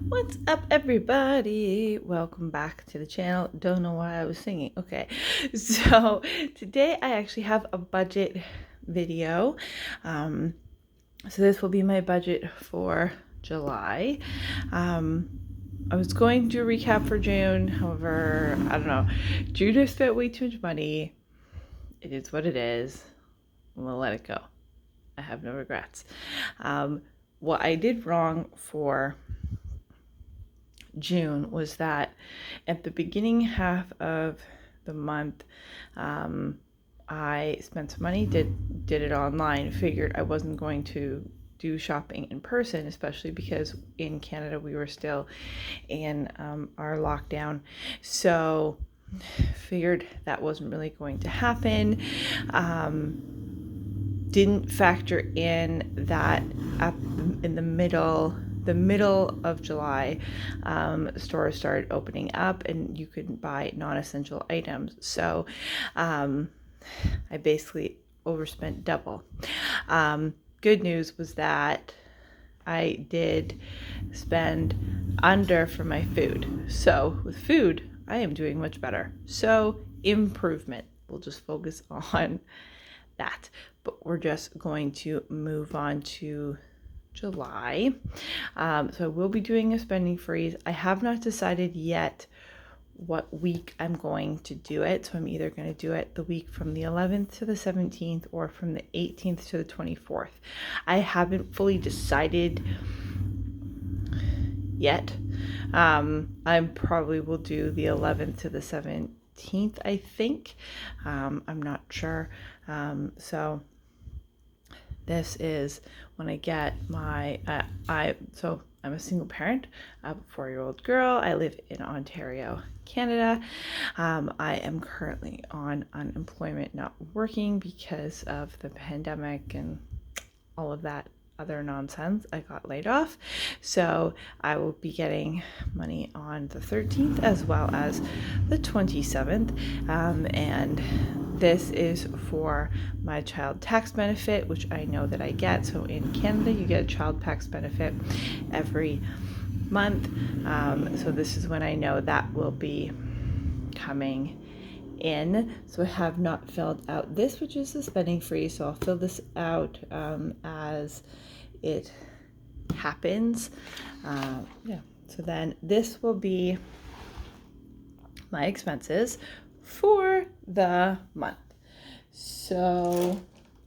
What's up, everybody? Welcome back to the channel. Don't know why I was singing. Okay, so today I actually have a budget video. So this will be my budget for July. I was going to recap for June, however, I don't know. June has spent way too much money. It is what it is. I'm gonna let it go. I have no regrets. What I did wrong for June was that at the beginning half of the month, I spent some money, did it online, figured I wasn't going to do shopping in person, especially because in Canada we were still in our lockdown. So figured that wasn't really going to happen. Didn't factor in that up in the middle of July, stores started opening up and you could buy non-essential items. So I basically overspent double. Good news was that I did spend under for my food. So with food, I am doing much better. So improvement. We'll just focus on that. But we're just going to move on to July. So I will be doing a spending freeze. I have not decided yet what week I'm going to do it. So I'm either going to do it the week from the 11th to the 17th or from the 18th to the 24th. I haven't fully decided yet. I probably will do the 11th to the 17th, I think. I'm not sure. So this is when I get my, so I'm a single parent, a 4-year-old girl. I live in Ontario, Canada. I am currently on unemployment, not working because of the pandemic and all of that other nonsense. I got laid off. So I will be getting money on the 13th as well as the 27th. And this is for my child tax benefit, which I know that I get. So in Canada, you get a child tax benefit every month. So this is when I know that will be coming in. So I have not filled out this, which is the spending freeze. So I'll fill this out as it happens. So then this will be my expenses for the month. So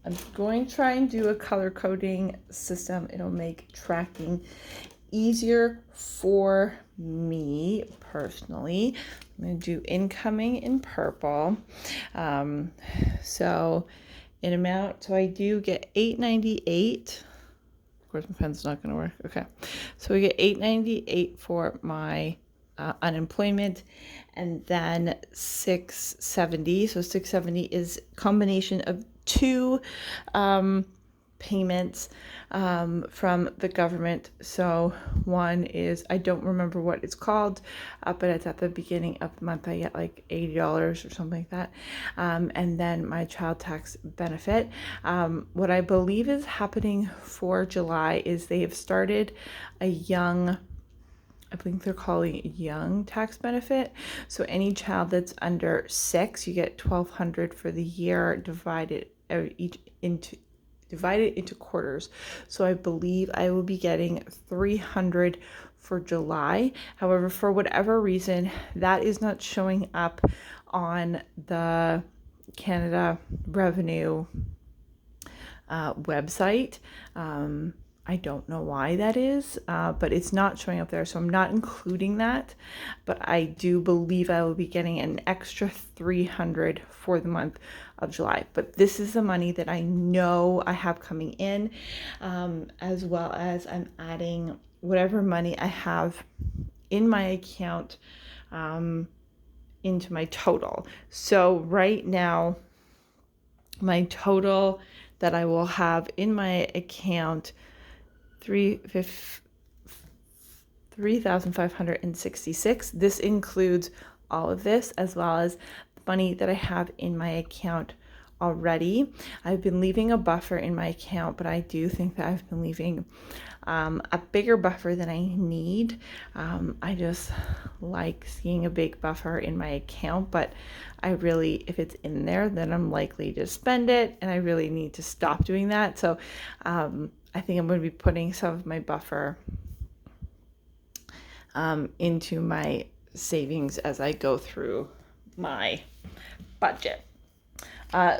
I'm going to try and do a color coding system. It'll make tracking easier for me personally. I'm going to do incoming in purple. So in amount, so I do get $8.98. Of course, my pen's not going to work. Okay. So we get $8.98 for my unemployment, and then $6.70. So $6.70 is a combination of two payments from the government. So one is, I don't remember what it's called, but it's at the beginning of the month. I get like $80 or something like that. And then my child tax benefit. What I believe is happening for July is they have started a young, I think they're calling it young tax benefit. So any child that's under 6, you get $1,200 for the year, divided into quarters. So I believe I will be getting $300 for July. However, for whatever reason, that is not showing up on the Canada Revenue website. I don't know why that is, but it's not showing up there. So I'm not including that, but I do believe I will be getting an extra $300 for the month of July. But this is the money that I know I have coming in, as well as I'm adding whatever money I have in my account into my total. So right now, my total that I will have in my account, $3,566. This includes all of this, as well as the money that I have in my account already. I've been leaving a buffer in my account, but I do think that I've been leaving a bigger buffer than I need. I just like seeing a big buffer in my account, but I really, if it's in there, then I'm likely to spend it, and I really need to stop doing that. So I think I'm going to be putting some of my buffer into my savings as I go through my budget.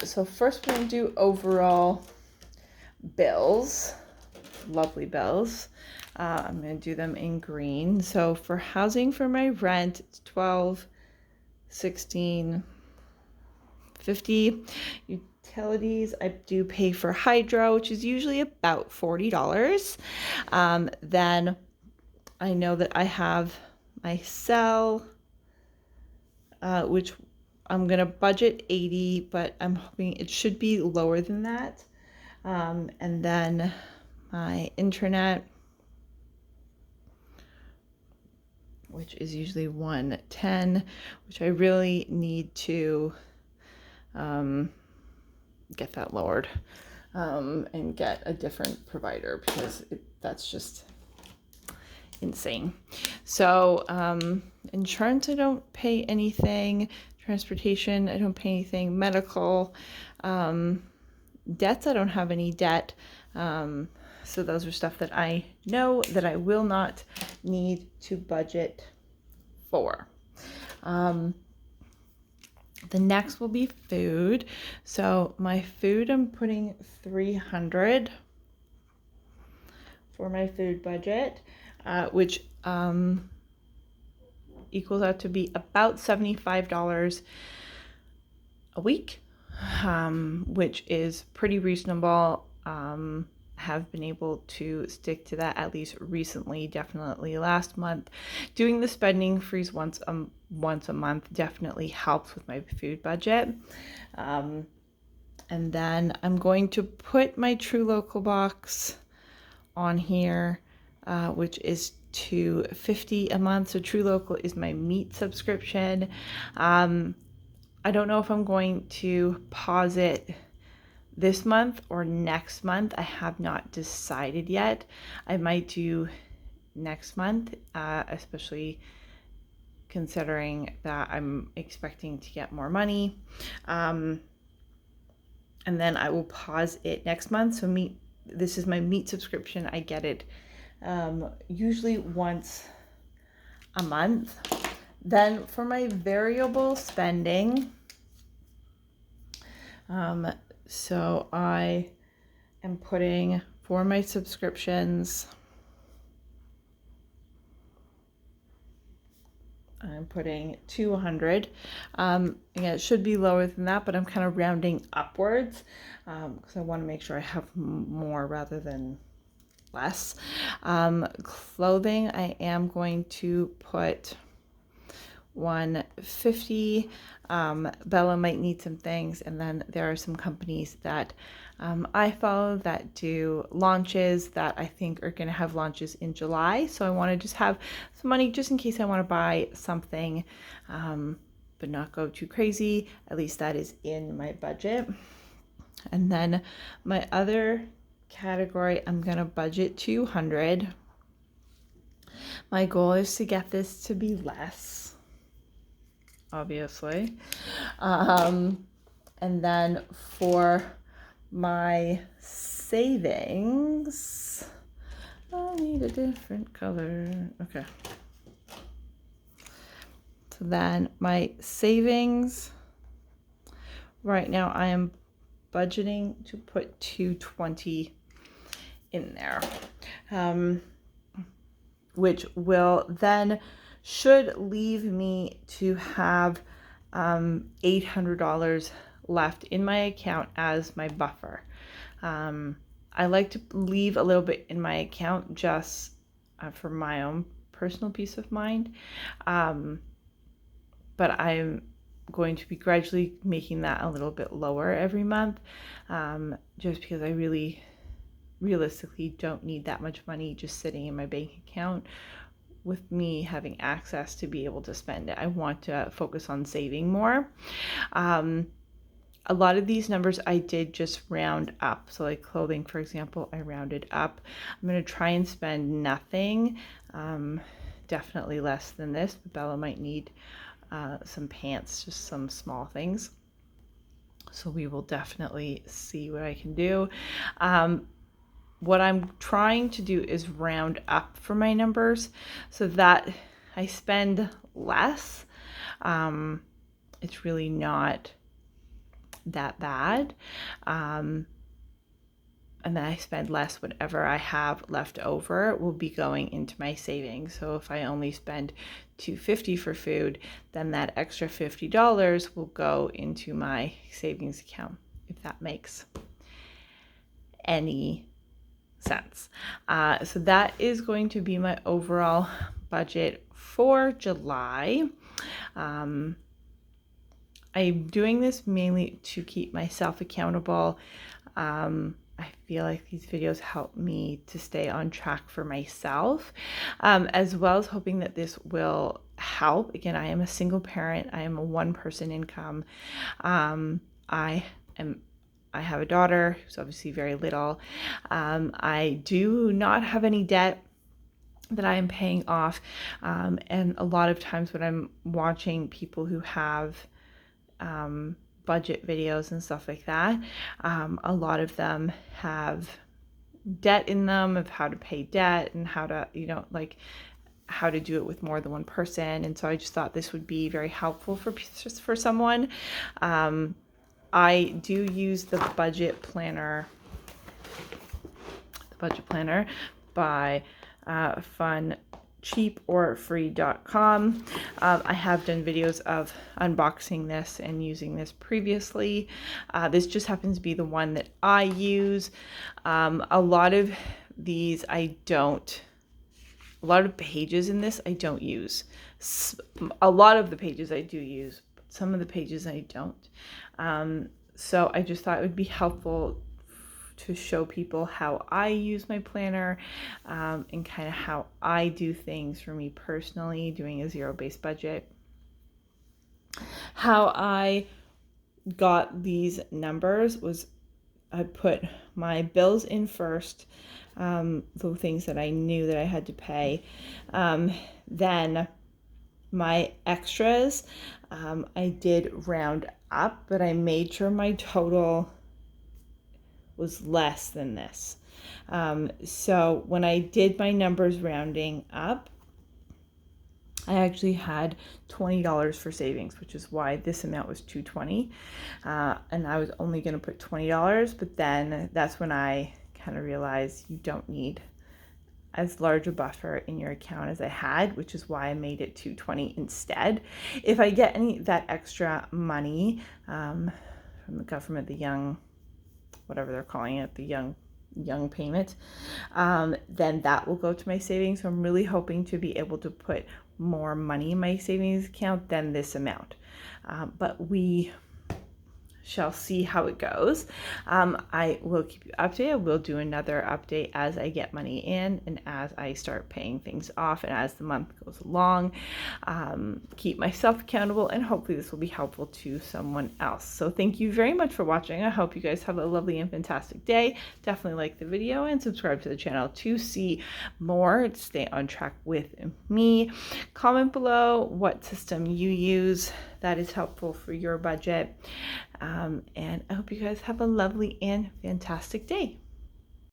So first we're going to do overall bills, lovely bills. I'm going to do them in green. So for housing, for my rent, it's $12, $16, $50. Utilities, I do pay for hydro, which is usually about $40. Then I know that I have my cell, which I'm going to budget 80, but I'm hoping it should be lower than that. And then my internet, which is usually 110, which I really need to get that lowered and get a different provider, because that's just insane. So insurance, I don't pay anything. Transportation, I don't pay anything. Medical, debts, I don't have any debt. So those are stuff that I know that I will not need to budget for. The next will be food. So my food, I'm putting $300 for my food budget, which equals out to be about $75 a week, which is pretty reasonable. Have been able to stick to that at least recently, definitely last month. Doing the spending freeze once a month definitely helps with my food budget. And then I'm going to put my True Local box on here, which is $2.50 a month. So True Local is my meat subscription. I don't know if I'm going to pause it this month or next month. I have not decided yet. I might do next month, especially considering that I'm expecting to get more money. And then I will pause it next month. So this is my meat subscription. I get it usually once a month. Then for my variable spending, so I am putting for my subscriptions, I'm putting $200. Again, it should be lower than that, but I'm kind of rounding upwards because I want to make sure I have more rather than less. Clothing, I am going to put $150. Bella might need some things, and then there are some companies that I follow that do launches that I think are going to have launches in July. So I want to just have some money just in case I want to buy something, but not go too crazy. At least that is in my budget. And then my other category, I'm going to budget $200. My goal is to get this to be less, obviously. And then for my savings, I need a different color. Okay. So then my savings, right now I am budgeting to put $220 in there, which will then should leave me to have $800 left in my account as my buffer. I like to leave a little bit in my account just for my own personal peace of mind, but I'm going to be gradually making that a little bit lower every month, just because I realistically don't need that much money just sitting in my bank account with me having access to be able to spend it. I want to focus on saving more. a lot of these numbers I did just round up. So like clothing, for example, I rounded up. I'm going to try and spend nothing, definitely less than this, but Bella might need some pants, just some small things. So we will definitely see what I can do. What I'm trying to do is round up for my numbers so that I spend less. It's really not that bad. And then I spend less. Whatever I have left over will be going into my savings. So if I only spend $2.50 for food, then that extra $50 will go into my savings account, if that makes any sense. So that is going to be my overall budget for July. I'm doing this mainly to keep myself accountable. I feel like these videos help me to stay on track for myself, as well as hoping that this will help. Again, I am a single parent. I am a one-person income. I have a daughter who's obviously very little. I do not have any debt that I am paying off. And a lot of times when I'm watching people who have budget videos and stuff like that, a lot of them have debt in them of how to pay debt and how to, like how to do it with more than one person. And so I just thought this would be very helpful for someone. I do use the budget planner by funcheaporfree.com. I have done videos of unboxing this and using this previously. This just happens to be the one that I use. A lot of these a lot of pages in this I don't use. A lot of the pages I do use, but some of the pages I don't. So I just thought it would be helpful to show people how I use my planner, and kind of how I do things for me personally, doing a zero-based budget. How I got these numbers was I put my bills in first, the things that I knew that I had to pay. Then my extras, I did round up, but I made sure my total was less than this. So when I did my numbers rounding up, I actually had $20 for savings, which is why this amount was $220. And I was only going to put $20, but then that's when I kind of realized you don't need as large a buffer in your account as I had, which is why I made it $220 instead. If I get any that extra money from the government, the young, whatever they're calling it, the young payment, then that will go to my savings. So I'm really hoping to be able to put more money in my savings account than this amount. But we shall see how it goes. I will keep you updated. I will do another update as I get money in and as I start paying things off and as the month goes along. Keep myself accountable, and hopefully this will be helpful to someone else. So thank you very much for watching. I hope you guys have a lovely and fantastic day. Definitely like the video and subscribe to the channel to see more, to stay on track with me. Comment below what system you use that is helpful for your budget. And I hope you guys have a lovely and fantastic day.